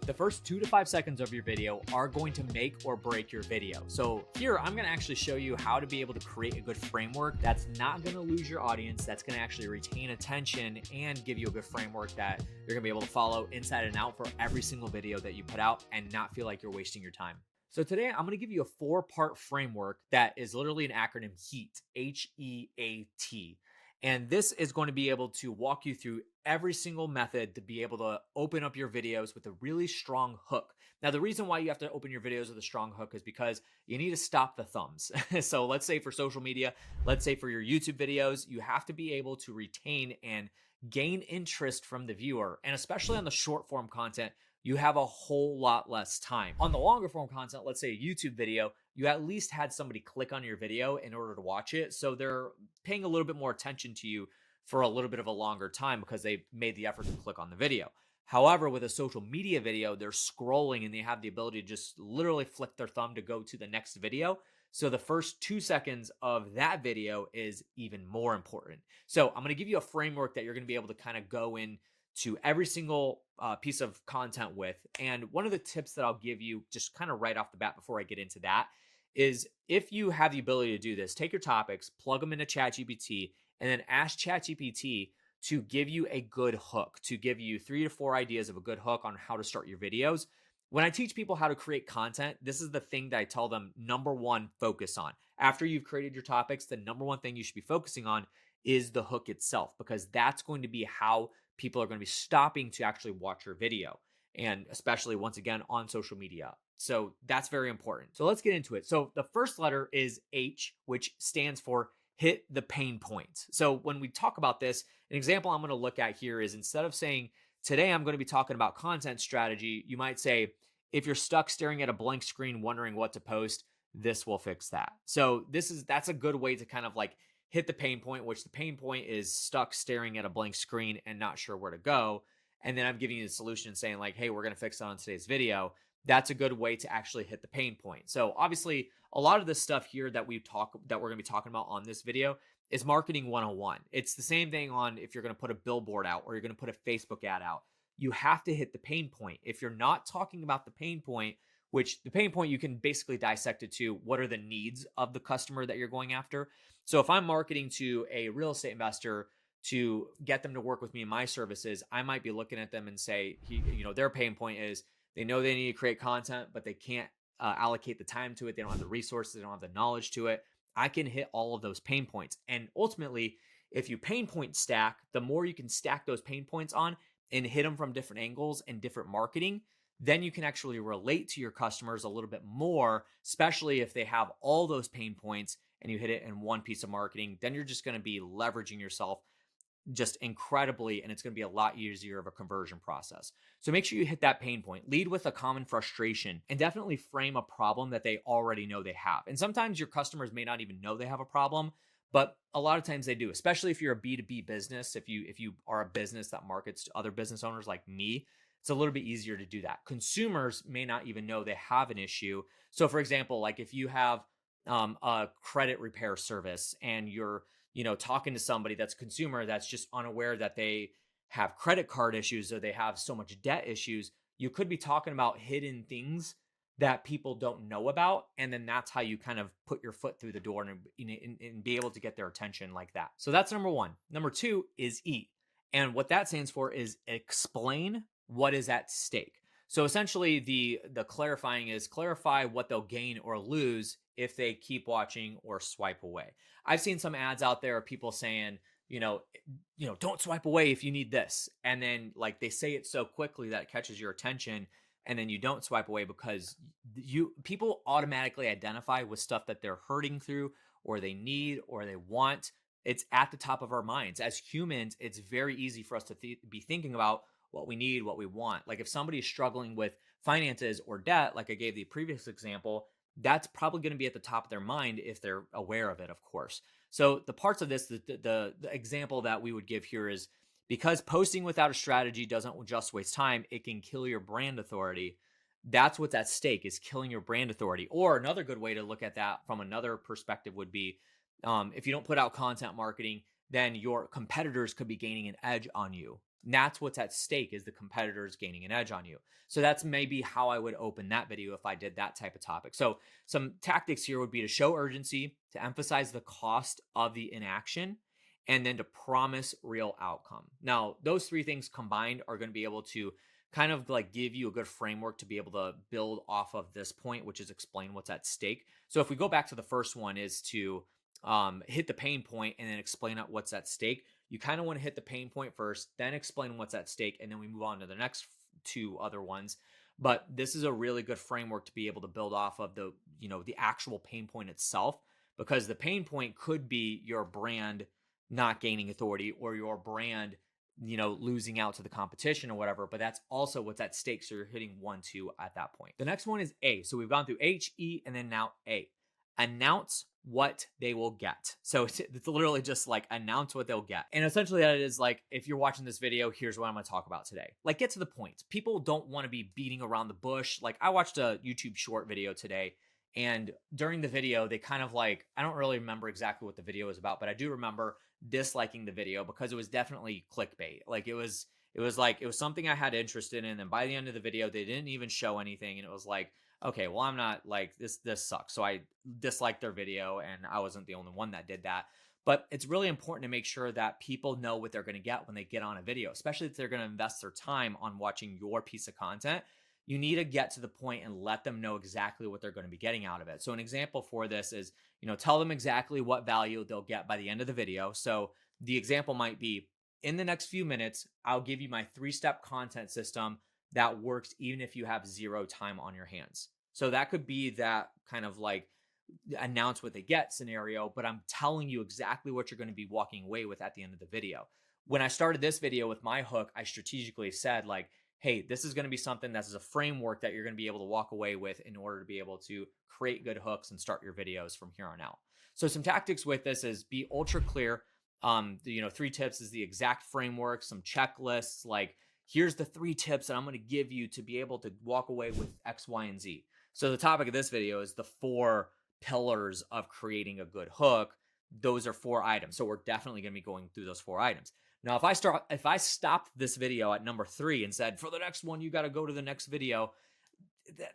The first 2 to 5 seconds of your video are going to make or break your video. So here, I'm gonna actually show you how to be able to create a good framework that's not gonna lose your audience, that's gonna actually retain attention and give you a good framework that you're gonna be able to follow inside and out for every single video that you put out and not feel like you're wasting your time. So today, I'm gonna give you a 4-part framework that is literally an acronym HEAT, H-E-A-T. And this is going to be able to walk you through every single method to be able to open up your videos with a really strong hook. Now, the reason why you have to open your videos with a strong hook is because you need to stop the thumbs. So let's say for social media, let's say for your YouTube videos, you have to be able to retain and gain interest from the viewer. And especially on the short form content, you have a whole lot less time. On the longer form content, let's say a YouTube video, you at least had somebody click on your video in order to watch it. So they're paying a little bit more attention to you for a little bit of a longer time because they made the effort to click on the video. However, with a social media video, they're scrolling and they have the ability to just literally flick their thumb to go to the next video. So the first 2 seconds of that video is even more important. So I'm going to give you a framework that you're going to be able to kind of go in to every single piece of content with. And one of the tips that I'll give you just kind of right off the bat before I get into that is if you have the ability to do this, take your topics, plug them into ChatGPT, and then ask ChatGPT to give you a good hook, to give you 3 to 4 ideas of a good hook on how to start your videos. When I teach people how to create content, this is the thing that I tell them, number one, focus on. After you've created your topics, the number one thing you should be focusing on is the hook itself, because that's going to be how people are going to be stopping to actually watch your video. And especially once again on social media. So that's very important. So let's get into it. So the first letter is H, which stands for hit the pain points. So when we talk about this, an example I'm going to look at here is instead of saying, today I'm going to be talking about content strategy, you might say, if you're stuck staring at a blank screen wondering what to post, this will fix that. So that's a good way to kind of like hit the pain point, which the pain point is stuck staring at a blank screen and not sure where to go. And then I'm giving you the solution saying like, hey, we're going to fix that on today's video. That's a good way to actually hit the pain point. So obviously a lot of the stuff here that we're going to be talking about on this video is marketing 101. It's the same thing on if you're going to put a billboard out or you're going to put a Facebook ad out. You have to hit the pain point. If you're not talking about the pain point, which the pain point you can basically dissect it to what are the needs of the customer that you're going after. So if I'm marketing to a real estate investor to get them to work with me in my services, I might be looking at them and say, their pain point is they know they need to create content, but they can't allocate the time to it. They don't have the resources. They don't have the knowledge to it. I can hit all of those pain points. And ultimately, if you pain point stack, the more you can stack those pain points on and hit them from different angles and different marketing, then you can actually relate to your customers a little bit more, especially if they have all those pain points and you hit it in one piece of marketing. Then you're just going to be leveraging yourself just incredibly, and it's going to be a lot easier of a conversion process. So make sure you hit that pain point. Lead with a common frustration and definitely frame a problem that they already know they have. And sometimes your customers may not even know they have a problem, but a lot of times they do, especially if you're a B2B business. If you are a business that markets to other business owners like me, it's a little bit easier to do that. Consumers may not even know they have an issue. So for example, like if you have a credit repair service and you're talking to somebody that's a consumer that's just unaware that they have credit card issues or they have so much debt issues, you could be talking about hidden things that people don't know about. And then that's how you kind of put your foot through the door and be able to get their attention like that. So that's number one. Number two is E. And what that stands for is explain what is at stake. So essentially the clarifying is clarify what they'll gain or lose if they keep watching or swipe away. I've seen some ads out there of people saying, don't swipe away if you need this. And then like they say it so quickly that it catches your attention and then you don't swipe away because people automatically identify with stuff that they're hurting through or they need or they want. It's at the top of our minds. As humans, it's very easy for us to be thinking about what we need, what we want. Like if somebody is struggling with finances or debt, like I gave the previous example, that's probably going to be at the top of their mind if they're aware of it, of course. So the parts of this, the example that we would give here is because posting without a strategy doesn't just waste time, it can kill your brand authority. That's what's at stake, is killing your brand authority. Or another good way to look at that from another perspective would be if you don't put out content marketing, then your competitors could be gaining an edge on you. And that's what's at stake, is the competitors gaining an edge on you. So that's maybe how I would open that video if I did that type of topic. So some tactics here would be to show urgency, to emphasize the cost of the inaction, and then to promise real outcome. Now, those three things combined are going to be able to kind of like give you a good framework to be able to build off of this point, which is explain what's at stake. So if we go back to the first one, is to hit the pain point and then explain out what's at stake. You kind of want to hit the pain point first, then explain what's at stake, and then we move on to the next two other ones. But this is a really good framework to be able to build off of the, the actual pain point itself, because the pain point could be your brand not gaining authority, or your brand, losing out to the competition or whatever, but that's also what's at stake. So you're hitting 1, 2 at that point. The next one is A. So we've gone through H, E, and then now A. Announce what they will get. So it's literally just like announce what they'll get. And essentially that is like, if you're watching this video, here's what I'm going to talk about today. Like, get to the point. People don't want to be beating around the bush. Like, I watched a YouTube short video today, and during the video, they kind of like, I don't really remember exactly what the video was about, but I do remember disliking the video because it was definitely clickbait. Like, it was something I had interest in, and then by the end of the video, they didn't even show anything, and it was like, okay, well, I'm not like this sucks. So I disliked their video, and I wasn't the only one that did that. But it's really important to make sure that people know what they're going to get when they get on a video, especially if they're going to invest their time on watching your piece of content. You need to get to the point and let them know exactly what they're going to be getting out of it. So an example for this is, tell them exactly what value they'll get by the end of the video. So the example might be, in the next few minutes, I'll give you my 3-step content system that works even if you have 0 time on your hands. So that could be that kind of like announce what they get scenario, but I'm telling you exactly what you're going to be walking away with at the end of the video. When I started this video with my hook, I strategically said like, hey, this is going to be something that's a framework that you're going to be able to walk away with in order to be able to create good hooks and start your videos from here on out. So some tactics with this is be ultra clear. 3 tips is the exact framework, some checklists, like here's the 3 tips that I'm going to give you to be able to walk away with X, Y, and Z. So the topic of this video is the 4 pillars of creating a good hook. Those are 4 items. So we're definitely going to be going through those 4 items. Now, if I stopped this video at number 3 and said, for the next one, you got to go to the next video,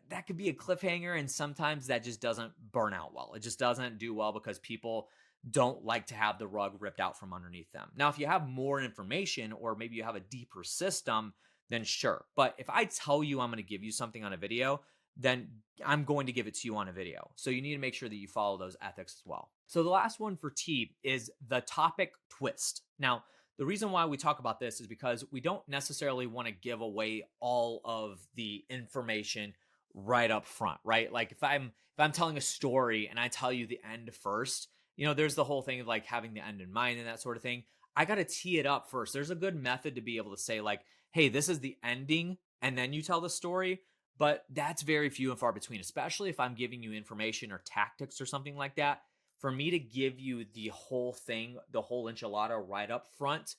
that could be a cliffhanger. And sometimes that just doesn't burn out well. It just doesn't do well because people don't like to have the rug ripped out from underneath them. Now, if you have more information, or maybe you have a deeper system, then sure. But if I tell you I'm going to give you something on a video, then I'm going to give it to you on a video. So you need to make sure that you follow those ethics as well. So the last one for T is the topic twist. Now, the reason why we talk about this is because we don't necessarily want to give away all of the information right up front, right? Like if I'm telling a story and I tell you the end first, there's the whole thing of like having the end in mind and that sort of thing. I got to tee it up first. There's a good method to be able to say like, hey, this is the ending, and then you tell the story. But that's very few and far between, especially if I'm giving you information or tactics or something like that. For me to give you the whole thing, the whole enchilada right up front,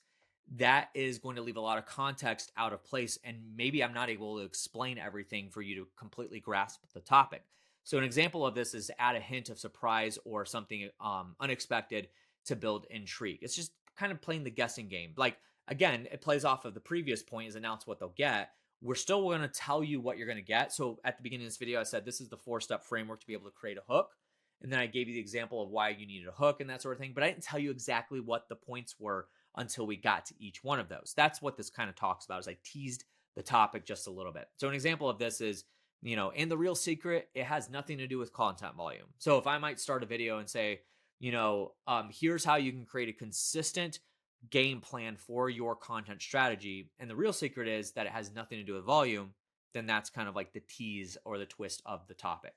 that is going to leave a lot of context out of place. And maybe I'm not able to explain everything for you to completely grasp the topic. So an example of this is to add a hint of surprise or something unexpected to build intrigue. It's just kind of playing the guessing game. Like, again, it plays off of the previous point, is announce what they'll get. We're still going to tell you what you're going to get. So at the beginning of this video, I said this is the 4-step framework to be able to create a hook. And then I gave you the example of why you needed a hook and that sort of thing. But I didn't tell you exactly what the points were until we got to each one of those. That's what this kind of talks about, is I teased the topic just a little bit. So an example of this is, in the real secret, it has nothing to do with content volume. So if I might start a video and say, here's how you can create a consistent game plan for your content strategy, and the real secret is that it has nothing to do with volume, then that's kind of like the tease or the twist of the topic.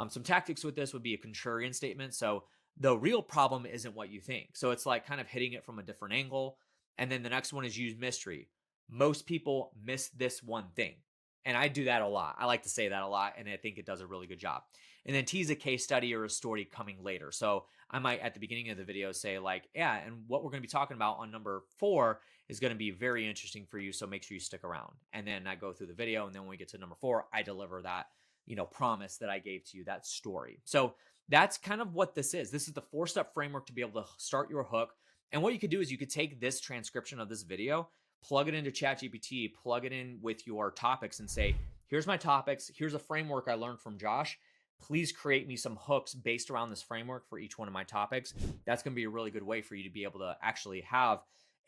Some tactics with this would be a contrarian statement. So the real problem isn't what you think. So it's like kind of hitting it from a different angle. And then the next one is use mystery. Most people miss this one thing. And I do that a lot. I like to say that a lot, and I think it does a really good job. And then tease a case study or a story coming later. So I might at the beginning of the video say like, yeah, and what we're going to be talking about on number 4 is going to be very interesting for you. So make sure you stick around. And then I go through the video, and then when we get to number 4, I deliver that, promise that I gave to you, that story. So that's kind of what this is. This is the 4-step framework to be able to start your hook. And what you could do is you could take this transcription of this video, plug it into ChatGPT, plug it in with your topics and say, here's my topics. Here's a framework I learned from Josh. Please create me some hooks based around this framework for each one of my topics. That's going to be a really good way for you to be able to actually have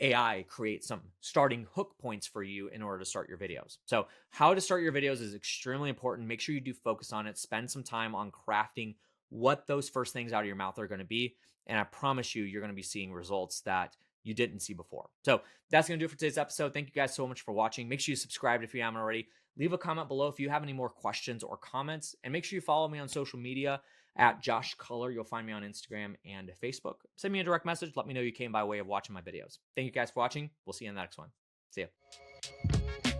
AI create some starting hook points for you in order to start your videos. So how to start your videos is extremely important. Make sure you do focus on it. Spend some time on crafting what those first things out of your mouth are going to be. And I promise you, you're going to be seeing results that you didn't see before. So that's going to do it for today's episode. Thank you guys so much for watching. Make sure you subscribe if you haven't already. Leave a comment below if you have any more questions or comments. And make sure you follow me on social media at Josh Culler. You'll find me on Instagram and Facebook. Send me a direct message. Let me know you came by way of watching my videos. Thank you guys for watching. We'll see you in the next one. See ya.